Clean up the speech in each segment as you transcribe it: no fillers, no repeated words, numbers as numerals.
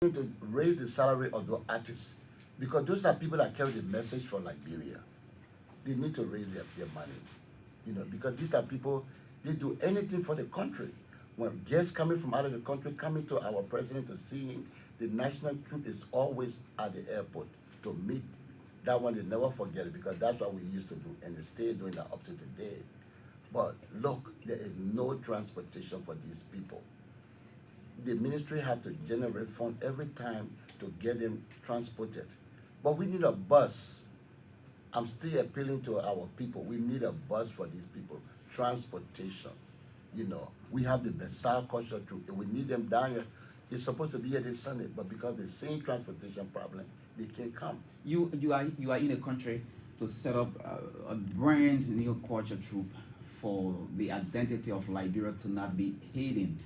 need to raise the salary of the artists because those are people that carry the message for Liberia. They need to raise their money, because these are people, they do anything for the country. When guests coming from out of the country coming to our president to see him, the national troop is always at the airport to meet. That one they never forget it because that's what we used to do and they stay doing that up to today. But look, there is no transportation for these people. The ministry have to generate funds every time to get them transported. But we need a bus. I'm still appealing to our people. We need a bus for these people. Transportation. We have the Bessar culture too. We need them down here. It's supposed to be here this Sunday, but because the same transportation problem, they can't come. You are in a country to set up a brand new culture troupe for the identity of Liberia to not be hidden.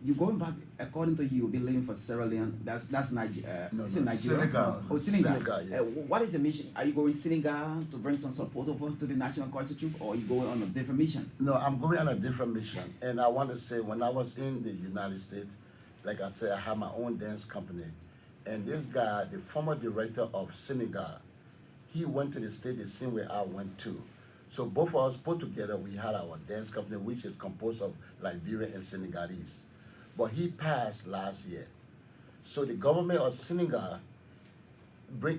You're going back, according to you, be living for Sierra Leone. That's Nigeria. No, Nigeria. Senegal. Oh, Senegal. Senegal, yes. What is the mission? Are you going to Senegal to bring some support over to the national culture troupe, or are you going on a different mission? No, I'm going on a different mission. And I want to say, when I was in the United States, like I said, I had my own dance company. And this guy, the former director of Senegal, he went to the state the same way I went to. So both of us put together, we had our dance company, which is composed of Liberian and Senegalese. But he passed last year. So the government of Senegal, they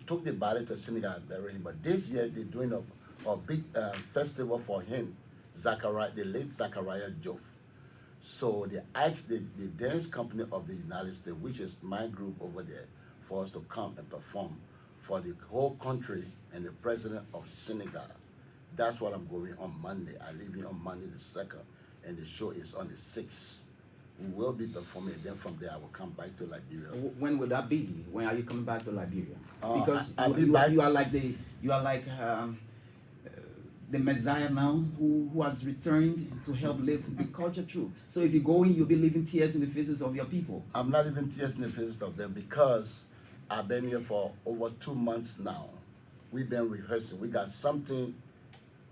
took the body to Senegal and buried him. But this year, they're doing a big festival for him, the late Zachariah Joff. So they asked the dance company of the United States, which is my group over there, for us to come and perform for the whole country and the president of Senegal. That's what I'm going on Monday. I leave here on Monday the 2nd, and the show is on the 6th. We will be performing, and then from there I will come back to Liberia. When will that be? When are you coming back to Liberia? Because I'll be you back. are like the Messiah now who has returned to help lift the culture troupe. So if you go in, you'll be leaving tears in the faces of your people. I'm not leaving tears in the faces of them because I've been here for over 2 months now. We've been rehearsing. We got something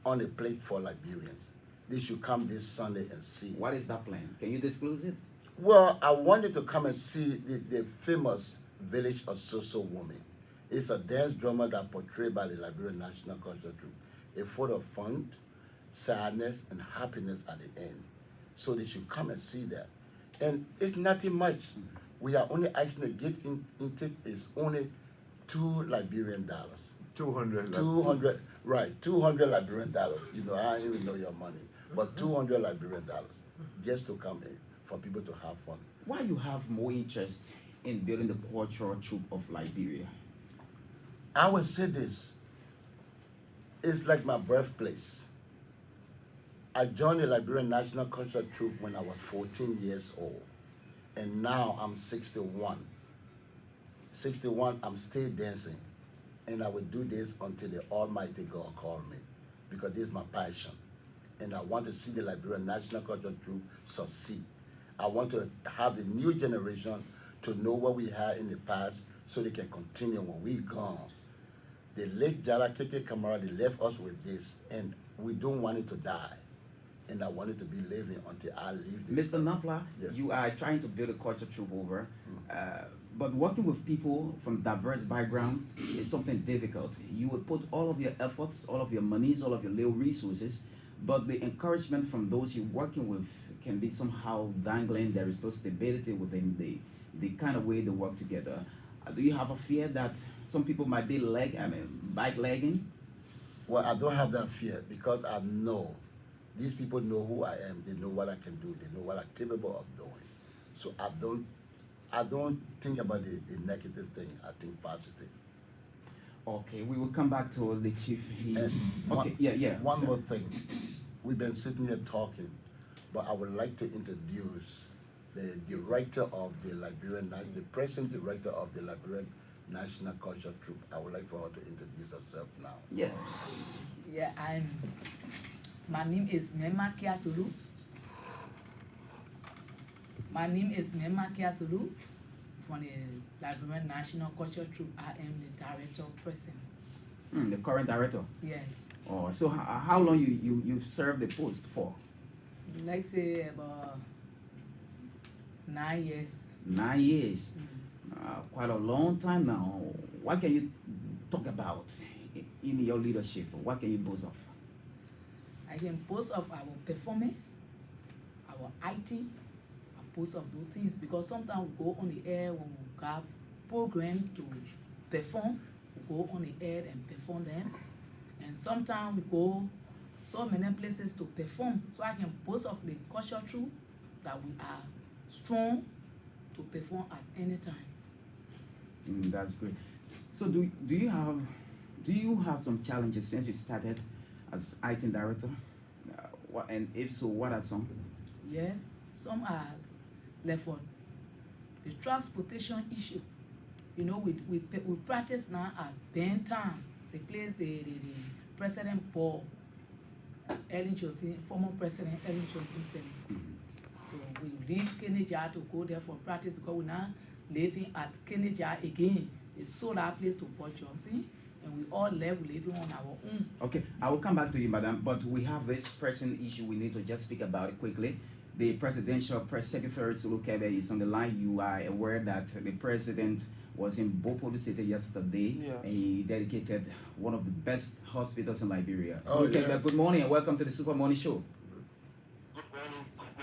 on the plate for Liberians. They should come this Sunday and see. What is that plan? Can you disclose it? Well, I wanted to come and see the famous Village of Soso Woman. It's a dance drama that portrayed by the Liberian National Culture Troupe. A photo of fun, sadness, and happiness at the end. So they should come and see that. And it's nothing much. We are only asking the gate intake is only $2 Liberian. 200. 200, right, $200 Liberian. I don't even know your money, but $200 Liberian just to come in for people to have fun. Why you have more interest in building the cultural troupe of Liberia? I would say this. It's like my birthplace. I joined the Liberian National Culture Troupe when I was 14 years old. And now I'm 61. 61, I'm still dancing. And I will do this until the Almighty God call me. Because this is my passion. And I want to see the Liberian National Culture Troupe succeed. I want to have the new generation to know what we had in the past so they can continue when we're gone. The late Jara Keke Kamara, they left us with this, and we don't want it to die. And I want it to be living until I leave this. Mr. Napla, Yes. you are trying to build a culture troupe over, but working with people from diverse backgrounds is something difficult. You would put all of your efforts, all of your monies, all of your little resources, but the encouragement from those you're working with can be somehow dangling. There is no stability within the kind of way they work together. Do you have a fear that some people might be backlegging? Well, I don't have that fear because I know these people know who I am. They know what I can do. They know what I'm capable of doing. So I don't think about the negative thing. I think positive. Okay, we will come back to the chief. And Okay, one sir. more thing. We've been sitting here talking, but I would like to introduce the director of the the present director of the Liberian National Culture Troupe. I would like for her to introduce herself now. Yeah. Yeah, my name is Mema Kiasulu. My name is Mema Kiasulu from the Liberian National Culture Troupe. I am the director present. The current director. Yes. Oh, so how long you've served the post for? Like say about 9 years. 9 years. Quite a long time now. What can you talk about in your leadership? What can you boast of? I can boast of our performance, our IT, I boast of those things because sometimes we go on the air when we got program to perform, we go on the air and perform them. And sometimes we go so many places to perform. So I can boast of the culture troop that we are strong to perform at any time. That's great. So do you have some challenges since you started as IT director? And if so, what are some? Yes, some are left for the transportation issue. You know, we practice now at Bentown, the place the President Paul Ellen Johnson, former President Ellen Johnson said. So we leave Kennedy to go there for practice because we're now living at Kennedy again. They sold our place to Paul Johnson, and we all left living on our own. Okay, I will come back to you, madam, but we have this pressing issue we need to just speak about it quickly. The Presidential Press Secretary Sulu Kebe is on the line. You are aware that the president was in Bopolu City yesterday, Yes. and he dedicated one of the best hospitals in Liberia. Oh, Sulu yeah. Kebe, good morning and welcome to the Super Morning Show. Good morning, and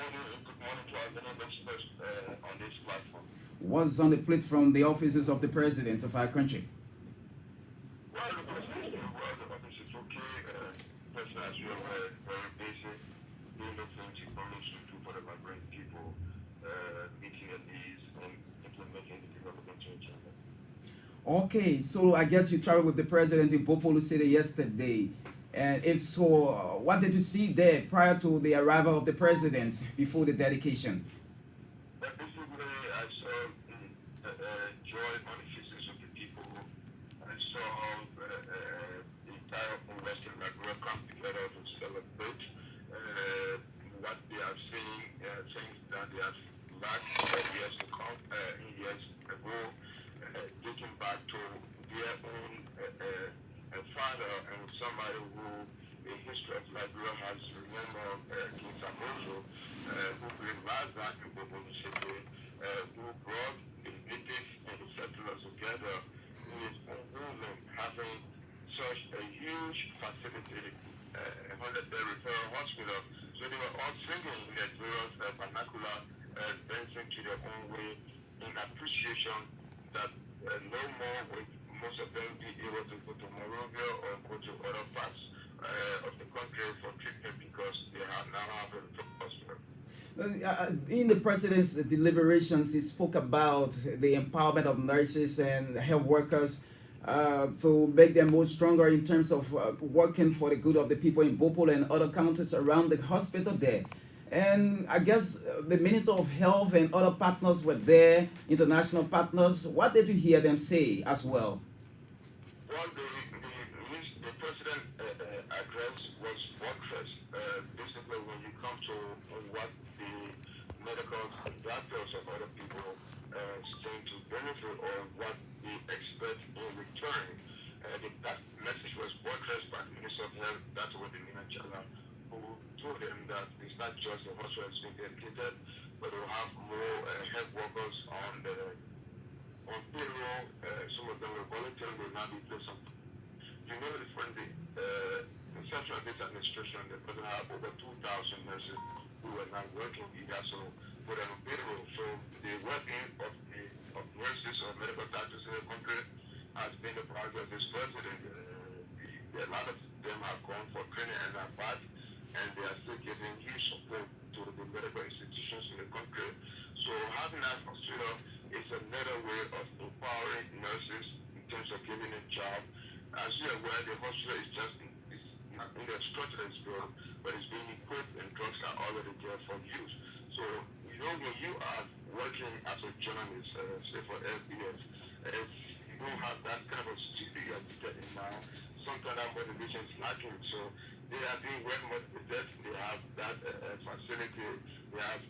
good morning to our many listeners on this platform. What's on the plate from the offices of the president of our country? Well, the president is well, the office is okay. President, as you are aware, very busy, doing the things he promised to do for the Liberian people, meeting their needs and implementing the development agenda. Okay, so I guess you traveled with the president in Bopolu City yesterday. And if so, what did you see there prior to the arrival of the president before the dedication? But basically, I saw the joy on the faces of the people. I saw the entire Western Liberia come together to celebrate what they are seeing, things that they have lacked years to come, years ago, dating back to their own father and somebody who the history of Liberia has remembered, King Samoso, who realized that in Bopolu City, who brought the natives and the settlers together in his own movement, having such a huge facility, 100-bed referral hospital. So they were all singing in their various vernacular, dancing to their own way in appreciation that no more would most of them be able to go to Monrovia or go to other parts of the country for treatment because they have now have a hospital. In the president's deliberations, he spoke about the empowerment of nurses and health workers to make them more stronger in terms of working for the good of the people in Bopolu and other counties around the hospital there. And I guess the Minister of Health and other partners were there, international partners. What did you hear them say as well? Well, the president address was buttress. Basically, when you come to what the medical doctors of other people seem to benefit or what they expect in return, that message was buttressed by the Minister of Health, Dr. Wadimina Chala, who told them that it's not just the hospital that's being dedicated, but they'll have more health workers on payroll. Some of them were volunteer, will not be placed on. You know, from the inception of this administration, the president had over 2,000 nurses who were not working. He also put them on payroll. So the working of nurses or medical doctors in the country has been the priority of this president. A lot of them have gone for training and are back, and they are still giving huge support to the medical institutions in the country. So having that hospital is another way of empowering nurses in terms of giving a job. As you are aware, the hospital is just not in the structure that's built, but it's being equipped and drugs are already there for use. So, you know, when you are working as a journalist, say for SBS, if you don't have that kind of a studio you're getting now, sometimes that motivation is lacking. So they are being well motivated. They have that facility. They have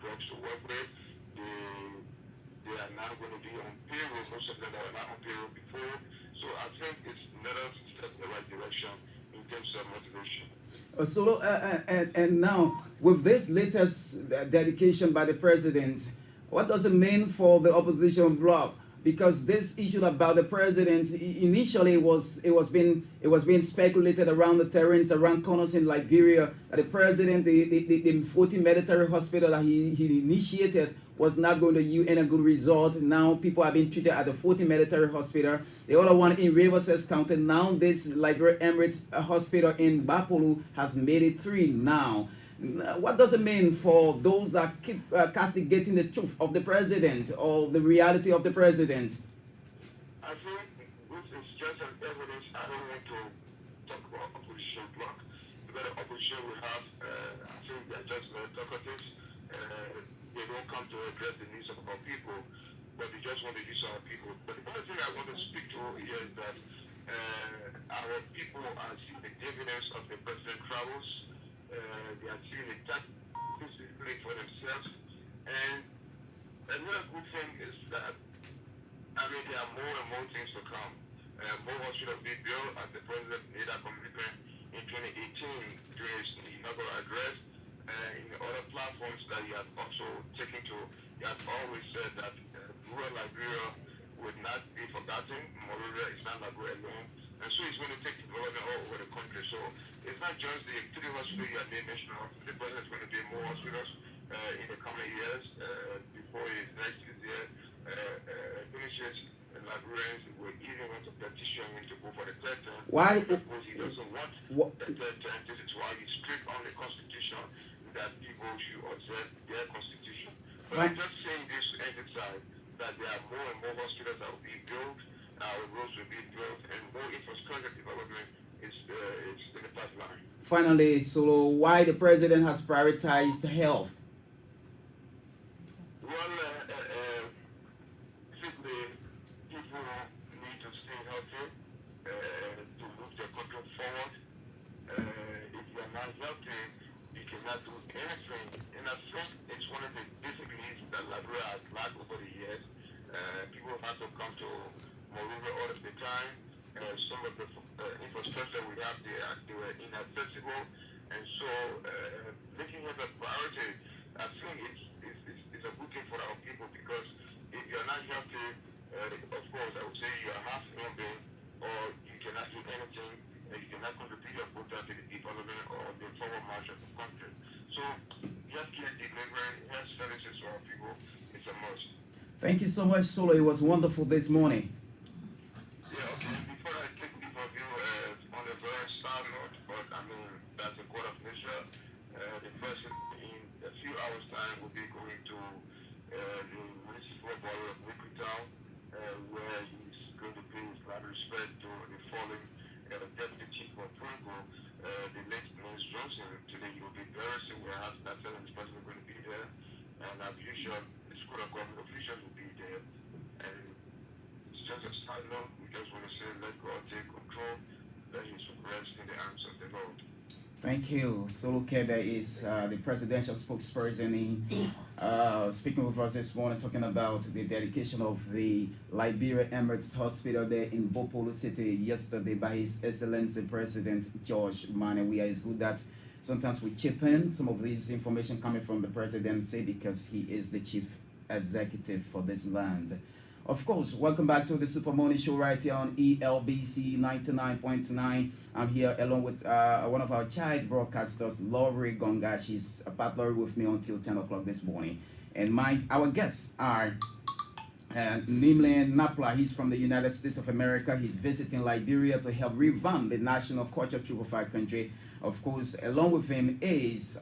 drugs to work with. They are now going to be on payroll. Most of them are not on payroll before. So I think it's another step in the right direction in terms of motivation. And now, with this latest dedication by the president, What does it mean for the opposition bloc? Because this issue about the president initially it was being speculated around the terrains, around corners in Liberia, that the president, the 14 military hospital that he initiated was not going to yield any good result. Now people are being treated at the 14 military hospital. The other one in Riverside County. Now this Liberia Emirates hospital in Bapolu has made it 3 now. What does it mean for those that keep castigating the truth of the president or the reality of the president? I think this is just an evidence. I don't want to talk about opposition bloc. Because the opposition we have, I think they're just talkatives. They don't come to address the needs of our people, but they just want to use our people. But the only thing I want to speak to here is that our people are seeing the dividends of the president's travels. They are seeing the tax physically for themselves. And another good thing is that, there are more and more things to come. More hospitals being built, as the president made a commitment in 2018 during his inaugural address. In the other platforms that he has also taken to, he has always said that rural Liberia would not be forgotten. Moreover, it's not Liberia alone. And so he's going to take development all over the country. So it's not just the 3 hospitals you have mentioned. The president is going to build more hospitals in the coming years before his next year finishes. And Liberians will even want to petition him to go for the 3rd term. Why? Because he doesn't want the 3rd term. This is why he's strict on the constitution, that people should observe their constitution. But I'm just saying this to emphasize that there are more and more hospitals that will be built, our roads will be built, and more infrastructure development is in the pipeline. Finally, Solo, why the president has prioritized health? Well, simply people need to stay healthy to move the country forward. If you are not healthy, you cannot do anything. And I think it's one of the basic needs that Liberia has lacked over the years. People have to come to Monrovia all of the time. Some of the infrastructure we have there, they were inaccessible. And so making it a priority, I think it's a good thing for our people, because if you're not healthy, of course, I would say you're half human being, or you cannot do anything, and you cannot contribute your quota to the development or the forward march of the country. So healthcare delivery, health services for our people is a must. Thank you so much, Solo. It was wonderful this morning. Yeah, okay. Before I take people view on a very sad note, but that's a court of nature. The person in a few hours' time will be going to the municipal body of Liquid Town, where he's going to pay his last respect to the fallen deputy chief of Protocol, the late Ms. Johnson. Today he will be buried somewhere else. That's why this person is going to be there. And as usual, the school of government officials will be there. And it's just a side note. We just want to say, let God take control, that he should rest in the arms of the Lord. Thank you. Solo Kebe is the presidential spokesperson speaking with us this morning, talking about the dedication of the Liberia Emirates Hospital there in Bopolo City yesterday by His Excellency President George Mane. It's good that sometimes we chip in some of this information coming from the presidency, because he is the chief executive for this land. Of course, welcome back to the Super Morning Show right here on ELBC 99.9. I'm here along with one of our child broadcasters, Laurie Gonga. She's a partner with me until 10 o'clock this morning. And our guests are Nimle Napla. He's from the United States of America. He's visiting Liberia to help revamp the national culture troop of our country. Of course, along with him is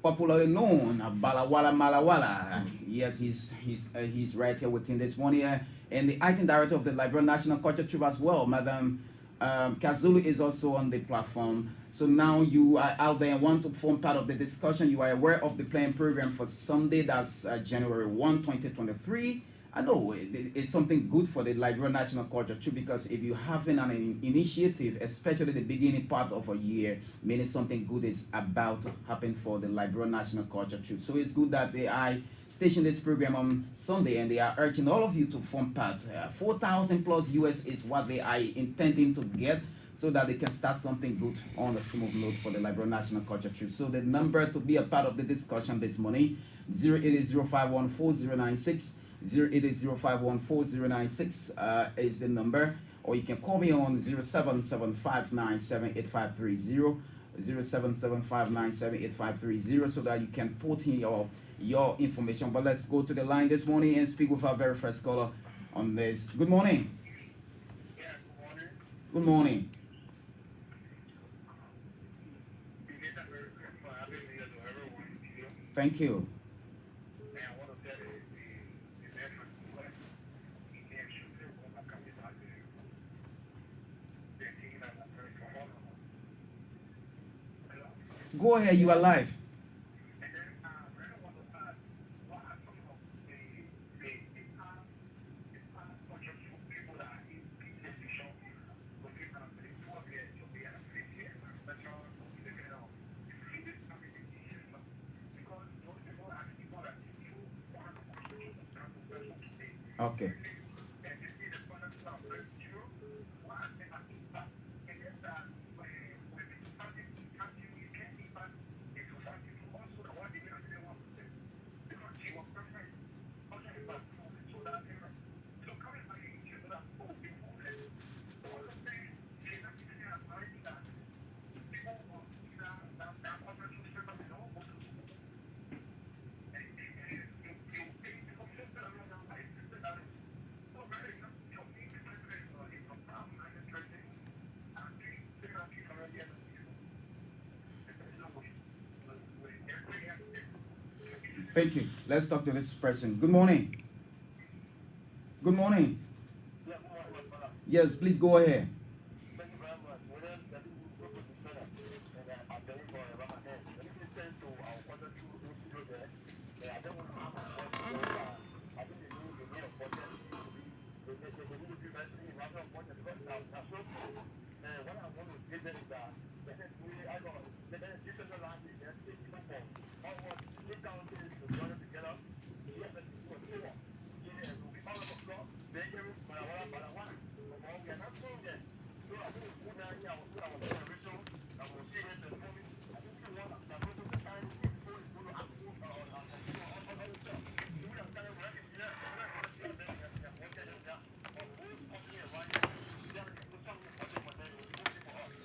popularly known Balawala Malawala. Yes, he's right here within this morning. And the acting director of the Liberia National Culture Troop as well, Madam Kazulu, is also on the platform. So now you are out there and want to form part of the discussion. You are aware of the playing program for Sunday, that's January 1, 2023. I know it's something good for the Liberia National Culture Troop, because if you have an initiative, especially the beginning part of a year, meaning something good is about to happen for the Liberia National Culture Troop. So it's good that they are stationed this program on Sunday, and they are urging all of you to form part. 4,000 plus US is what they are intending to get, so that they can start something good on a smooth note for the Liberia National Culture Troop. So the number to be a part of the discussion this morning, 080-514-096. 080-514-096 is the number, or you can call me on 077-597-8530. 077-597-8530, so that you can put in your information. But let's go to the line this morning and speak with our very first caller on this. Good morning. Yeah, good morning. Good morning. Thank you. Go ahead, you are live. Okay. Thank you. Let's talk to this person. Good morning. Good morning. Yes, please go ahead.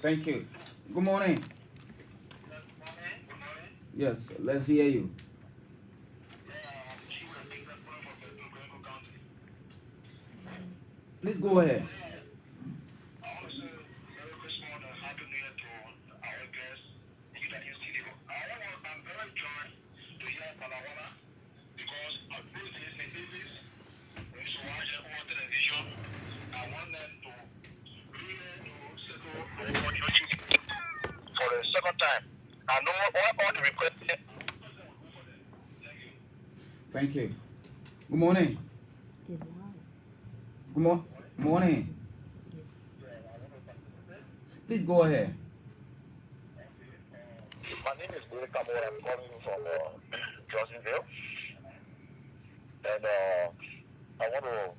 Thank you. Good morning. Yes, let's hear you. Please go ahead. For the second time. I know all the requests. Thank you. Good morning. Good morning. Please go ahead. My name is Billy Kamora. I'm calling you from Johnsonville. And I want to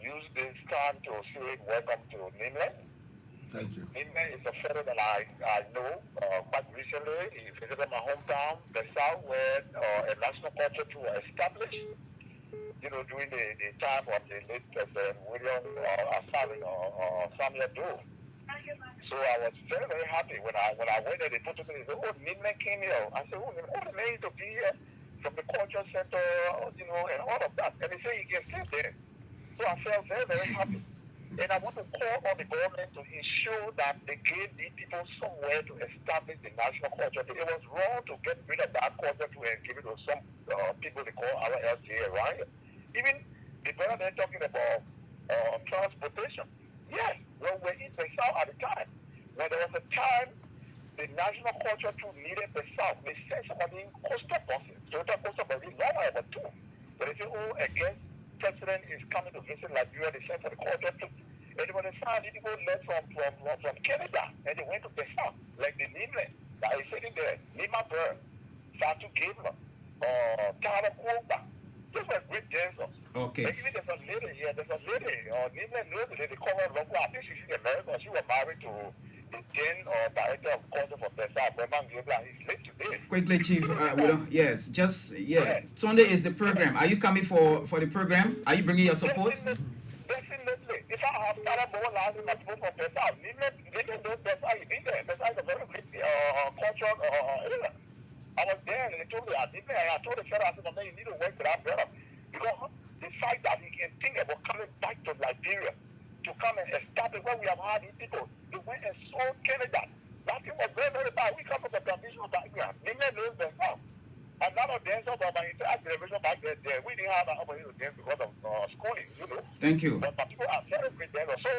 use this time to say welcome to Nimland. Thank you. Nimland is a fellow that I know quite recently. He visited my hometown, the South, where a national culture tour was established. You know, during the time of the late President William Samuel Doe. So I was very, very happy when I went there. They put to me, they said, "Oh, Nimland came here." I said, "Oh, Nimland is to be here from the culture center, you know, and all of that." And they said, "You can stay there." So I felt very, very happy. And I want to call on the government to ensure that they gave these people somewhere to establish the national culture. It was wrong to get rid of that culture and give it to some people they call our LCA, right? Even the government talking about transportation. Yes, when we were in the South at the time, when there was a time the national culture too needed the South, they sent somebody in coastal buses, Toyota coastal buses, long over two. But they say, "Oh, again, President is coming to visit Liberia, they sent for the culture too." And when they found people left from Canada, and they went to the South, like the Nimland, that is sitting there, Lima Bird, Fatu Gabler, Tara Koba. Those were great dancers. Okay. And even there's a lady here, Nimland lady, they call her local, I think she's in America, she was married to the then director of culture for Besa, Breman Gabla, he's late today. Quickly, Chief. We don't. Yes, just Sunday is the program. Are you coming for the program? Are you bringing your support? Definitely. If I have started more last in my support for Besa, they don't know Besa is in there. Besa is a very great cultural area. I was there and they told me, I told the federal system that you need to work with that better. Because the fact that he can think about coming back to Liberia to come and establish where we have had these people, they went and sold Canada. That thing was very, very bad. We come from the condition background. They knows themselves. And none of them, so my entire generation back then, we didn't have an opportunity to dance because of schooling, you know. Thank you. But people are very great then. So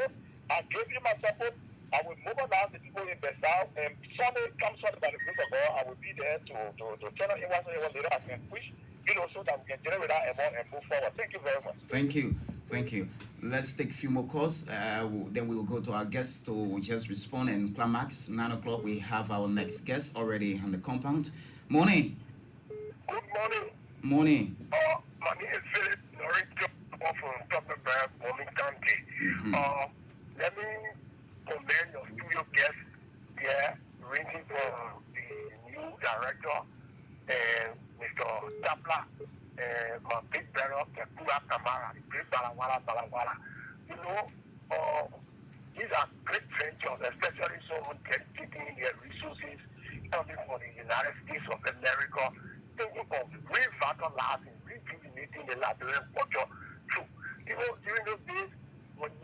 I gave you my support. I will move around the people in the south, and Sunday comes Sunday by the grace of God, I will be there to tell everyone later I can push, you know, so that we can generate that amount and move forward. Thank you very much. Thank you. Thank you. Let's take a few more calls. Then we will go to our guests to just respond and climax. 9 o'clock, we have our next guest already on the compound. Morning. Good morning. Morning. My name is Philip Norito from Tupperware, Morning County. Let me commend your studio guest here, ranging from the new director, Mr. Tapla, my big brother, Kekula Kamara, the great Balawala. You know, these are great ventures, especially someone dedicating their resources coming from the United States of America, thinking of revitalizing, rejuvenating the Liberian culture through. You know, during those days, when it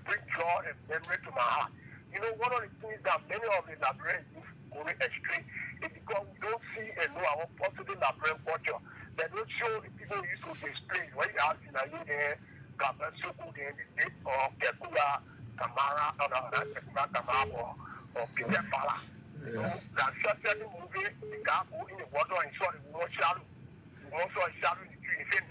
brings joy and memory to my heart. You know, one of the things that many of the Liberians go astray is because we don't see and know our positive Liberian culture. They don't show the people who used to display. When you have Sinayi there, Gabon Soko there, the name of Kekula Kamara, or Peter Pala. You know, that certain movie, the guy go in the water and saw the one shadow. The one saw a shadow in the tree. He said,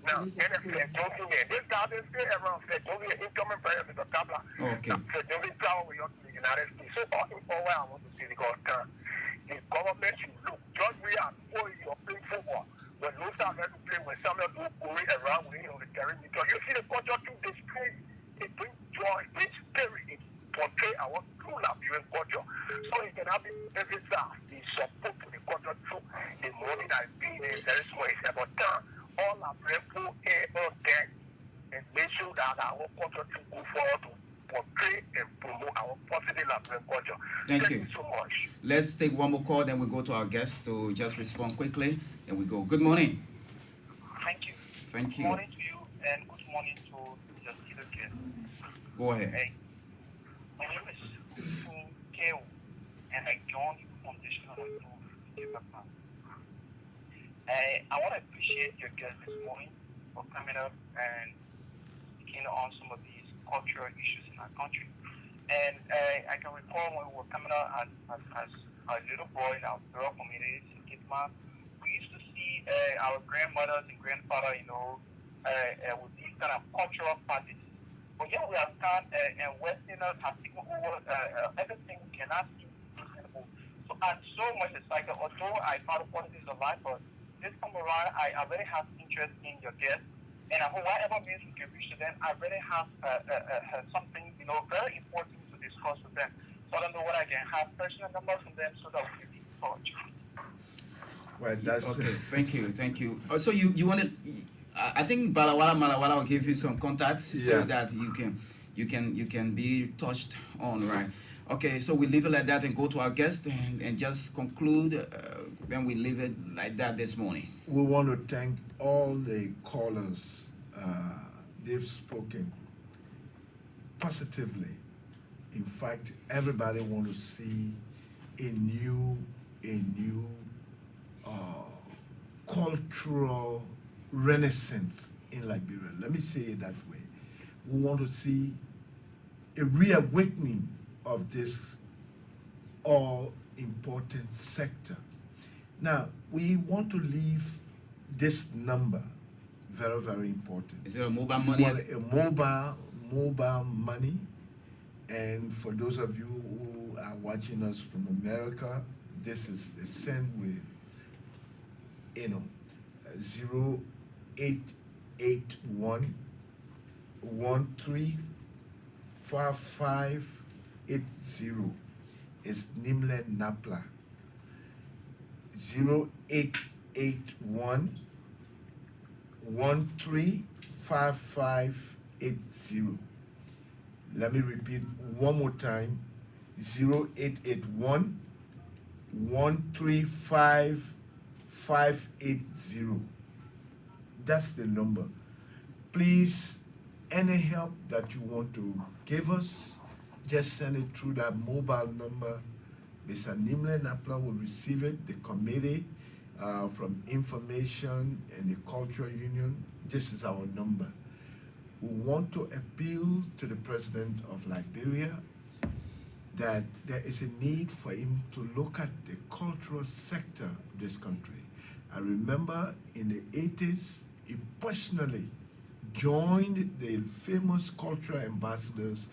now, NFL Johnson there. This guy been stay around Fred Johnson, incoming player, Mr. Tabla. Okay. Fred Johnson travel with us to the United States. So, all in all, I want to say because the government should look. Just we are before you're playing football. When those are ready to play, when Samuel do going around with him on the carrying because you see the culture through this play. It brings joy, it brings spirit, it portrays our true Liberian culture. So you can have every staff, the support to the culture through the money that is being very small. It's about time. All Liberian people on deck and make sure that our culture to go forward to portray and promote our positive Liberian culture. Thank you so much. Let's take one more call, then we go to our guests to just respond quickly. Then we go. Good morning. Thank you. Thank you. Good morning to you and good morning to your student kids. Go ahead. Hey, my name is Sun Keo, and I joined the Foundation of Japan. I want to appreciate your guest this morning for coming up and speaking on some of these cultural issues in our country. And I can recall when we were coming out as a little boy in our rural communities in Kitman, we used to see our grandmothers and grandfather, you know, with these kind of cultural parties. But yeah, we have come and Westerners have taken over everything we cannot see. So I'm so much excited. Although I follow politics of life, but this time around, I really have interest in your guests. And I hope whatever means we can reach to them, I really have something, you know, very important to discuss with them. So I don't know what I can have personal numbers from them so that we can be in touch. Well, that's Okay. Thank you. So you wanted. I think Malawala will give you some contacts so that you can be touched on, right? Okay, so we leave it like that and go to our guest and just conclude. Then we leave it like that this morning. we want to thank all the callers. They've spoken positively. In fact, everybody want to see a new cultural renaissance in Liberia. Let me say it that way. We want to see a reawakening of this all-important sector. Now, we want to leave this number very, very important. Is it a mobile We money? want a mobile money. And for those of you who are watching us from America, this is the send with, 0881 135580 is Nimle Napla. 0881 135580. Let me repeat one more time. 0881 135580. That's the number. Please, any help that you want to give us, just send it through that mobile number. Mr. Nimle Napla will receive it. The committee from Information and the Cultural Union, this is our number. We want to appeal to the President of Liberia that there is a need for him to look at the cultural sector of this country. I remember in the 80s, he personally joined the famous cultural ambassadors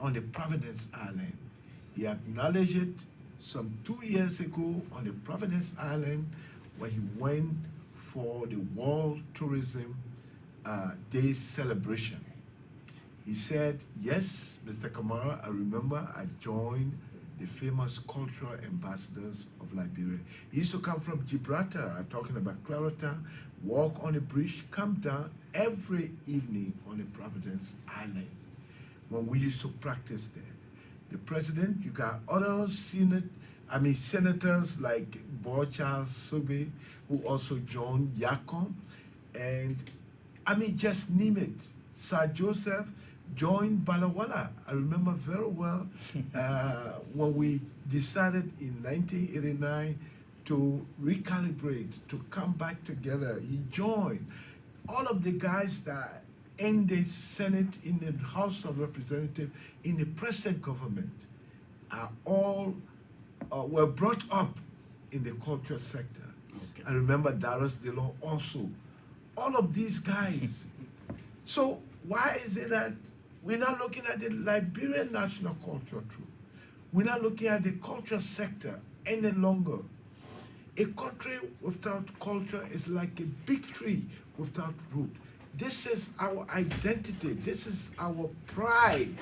on the Providence Island. He acknowledged it some 2 years ago on the Providence Island where he went for the World Tourism Day celebration. He said, yes, Mr. Kamara, I remember I joined the famous cultural ambassadors of Liberia. He used to come from Gibraltar, I'm talking about Clarita, walk on the bridge, come down every evening on the Providence Island when we used to practice there. The president, you got other senators like Charles Sube, who also joined YACOM, and just name it. Sir Joseph joined Balawala. I remember very well when we decided in 1989 to recalibrate, to come back together. He joined. All of the guys that in the Senate, in the House of Representatives, in the present government, are all were brought up in the culture sector. Okay. I remember Darius Dillon also. All of these guys. So why is it that we're not looking at the Liberian national culture troop? We're not looking at the culture sector any longer. A country without culture is like a big tree without root. This is our identity. This is our pride.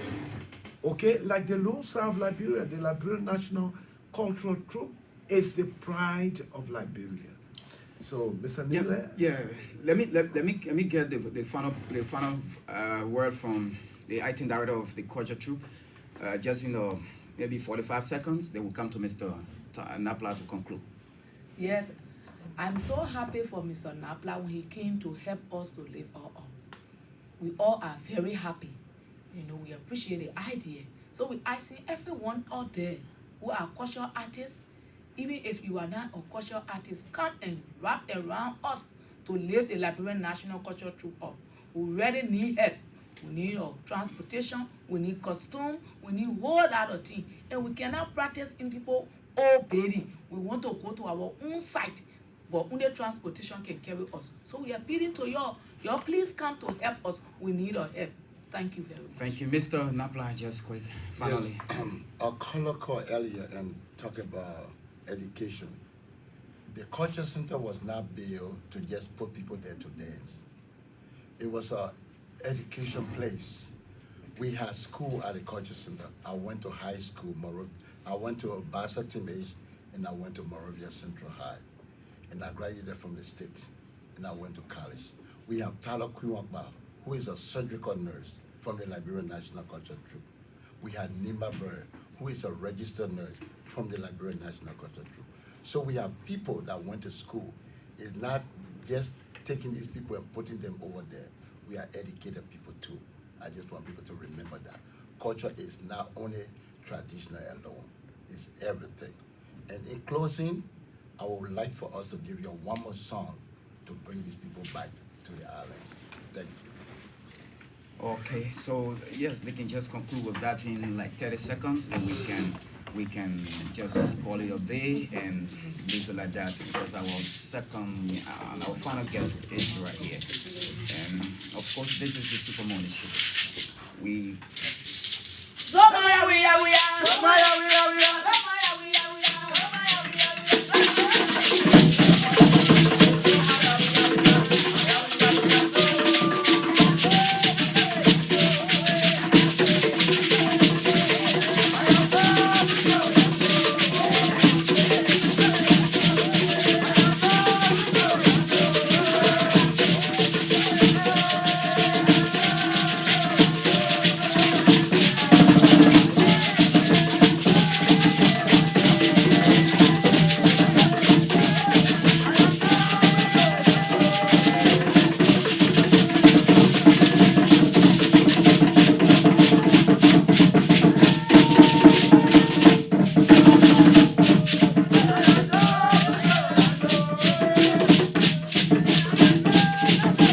Okay? Like the Lone Star of Liberia, the Liberian National Cultural Troop is the pride of Liberia. So, Mr. Nimle? Yeah. Let me get the final word from the acting director of the culture troop. Just maybe 45 seconds. Then we'll come to Mr. Napla to conclude. Yes, I'm so happy for Mr. Napla when he came to help us to live all up. We all are very happy. We appreciate the idea. So we asking everyone out there who are cultural artists, even if you are not a cultural artist, come and wrap around us to live the Liberian National Cultural Troop up. We really need help. We need transportation, we need costume, we need whole lot of things. And we cannot practice in people all baby. We want to go to our own site, but only transportation can carry us. So we are appealing to y'all. Y'all please come to help us. We need our help. Thank you very much. Thank you. Mr. Napla, just quick, finally. Yes, our caller called earlier and talked about education. The culture center was not built to just put people there to dance. It was a education place. We had school at the culture center. I went to high school, I went to Bassa Teenage, and I went to Moravia Central High. And I graduated from the state, and I went to college. We have Tyler Kwiwakba, who is a surgical nurse from the Liberian National Culture Troop. We had Nimba Bird, who is a registered nurse from the Liberian National Culture Troop. So we have people that went to school. It's not just taking these people and putting them over there. We are educated people too. I just want people to remember that. Culture is not only traditional alone, it's everything. And in closing, I would like for us to give you one more song to bring these people back to the island. Thank you. Okay, so yes, they can just conclude with that in like 30 seconds, then we can just call it a day and leave it like that, because our final guest is right here. And of course, this is the Super Money Show. We Somaya we are.